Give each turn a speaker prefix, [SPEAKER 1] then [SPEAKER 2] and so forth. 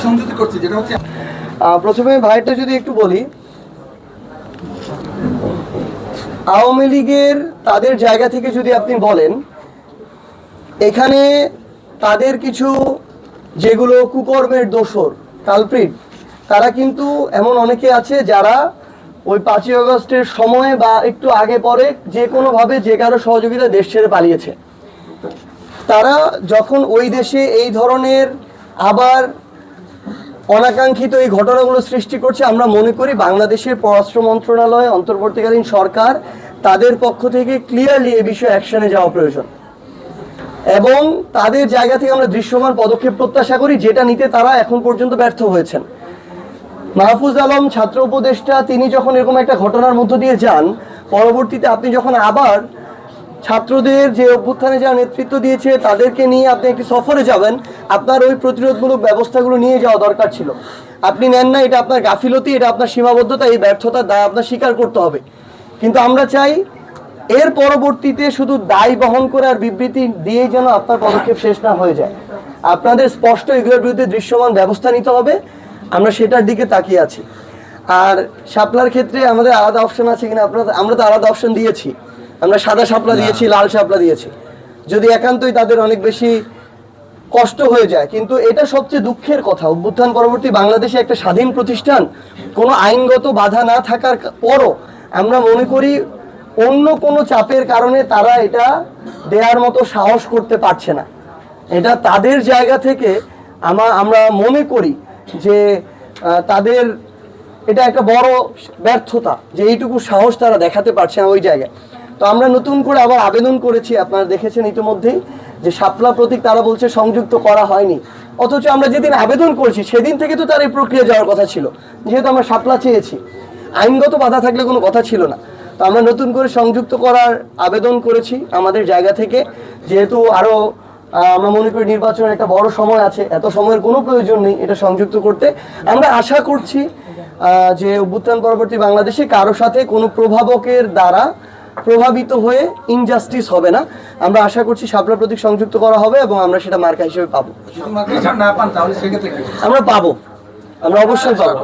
[SPEAKER 1] সংযুক্ত করছি যেটা হচ্ছে
[SPEAKER 2] প্রথমে ভাইটা যদি একটু বলি, আওয়ামী লীগের তাদের জায়গা থেকে যদি আপনি বলেন, এখানে তাদের কিছু যেগুলো কুকর্মের দোসর কালপ্রিট, তারা কিন্তু এমন অনেকে আছে যারা ওই 5ই আগস্টের সময় বা একটু আগে পরে যে কোনোভাবে যে কারো সহযোগিতা দেশ ছেড়ে পালিয়েছে। তারা যখন ওই দেশে এই ধরনের আবার অনাকাঙ্ক্ষিত এই ঘটনাগুলো সৃষ্টি করছে, আমরা মনে করি বাংলাদেশের পররাষ্ট্র মন্ত্রণালয়, অন্তর্বর্তীকালীন সরকার, তাদের পক্ষ থেকে ক্লিয়ারলি এ বিষয়ে অ্যাকশনে যাওয়া প্রয়োজন এবং তাদের জায়গা থেকে আমরা দৃশ্যমান পদক্ষেপ প্রত্যাশা করি, যেটা নিতে তারা এখন পর্যন্ত ব্যর্থ হয়েছেন। মাহফুজ আলম ছাত্র উপদেষ্টা, তিনি যখন এরকম একটা ঘটনার মধ্য দিয়ে যান, পরবর্তীতে আপনি যখন আবার ছাত্রদের যে অভ্যুত্থানে যারা নেতৃত্ব দিয়েছে তাদেরকে নিয়ে আপনি একটি সফরে যাবেন, আপনার ওই প্রতিরোধমূলক ব্যবস্থাগুলো নিয়ে যাওয়া দরকার ছিল। আপনি নেন না, এটা আপনার গাফিলতি, এটা আপনার সীমাবদ্ধতা, এই ব্যর্থতার দায় আপনার স্বীকার করতে হবে। কিন্তু আমরা চাই এর পরবর্তীতে শুধু দায় বহন করে আর বিবৃতি দিয়েই যেন আপনার পদক্ষেপ শেষ না হয়ে যায়। আপনাদের স্পষ্ট এগুলোর বিরুদ্ধে দৃশ্যমান ব্যবস্থা নিতে হবে, আমরা সেটার দিকে তাকিয়ে আছি। আর শাপলার ক্ষেত্রে আমাদের আলাদা অপশন আছে কিনা, আমরা তো আলাদা অপশন দিয়েছি, আমরা সাদা শাপলা দিয়েছি, লাল শাপলা দিয়েছি, যদি একান্তই তাদের অনেক বেশি কষ্ট হয়ে যায়। কিন্তু এটা সবচেয়ে দুঃখের কথা, অভ্যুত্থান পরবর্তী বাংলাদেশে একটা স্বাধীন প্রতিষ্ঠান, কোনো আইনগত বাধা না থাকার পরও আমরা মনে করি অন্য কোনো চাপের কারণে তারা এটা দেওয়ার মতো সাহস করতে পারছে না। এটা তাদের জায়গা থেকে আমরা মনে করি যে তাদের এটা একটা বড় ব্যর্থতা যে এইটুকু সাহস তারা দেখাতে পারছে না ওই জায়গায়। তো আমরা নতুন করে আবার আবেদন করেছি, আপনারা দেখেছেন ইতিমধ্যেই, যে শাপলা প্রতীক তারা বলছে সংযুক্ত করা হয়নি, অথচ আমরা যেদিন আবেদন করেছি সেদিন থেকে তো তার এই প্রক্রিয়া যাওয়ার কথা ছিল, যেহেতু আমরা শাপলা চেয়েছি, আইনগত বাধা থাকলে কোনো কথা ছিল না। তো আমরা নতুন করে সংযুক্ত করার আবেদন করেছি আমাদের জায়গা থেকে, যেহেতু আরও আমরা মনে করি নির্বাচনের একটা বড় সময় আছে, এত সময়ের কোনো প্রয়োজন নেই এটা সংযুক্ত করতে। আমরা আশা করছি যে অভ্যুত্থান পরবর্তী বাংলাদেশে কারো সাথে কোনো প্রভাবকের দ্বারা প্রভাবিত হয়ে ইনজাস্টিস হবে না। আমরা আশা করছি শাপলা প্রতীক সংযুক্ত করা হবে এবং আমরা সেটা মার্কা হিসেবে পাবো। আমরা পাবো, আমরা অবশ্যই পাবো।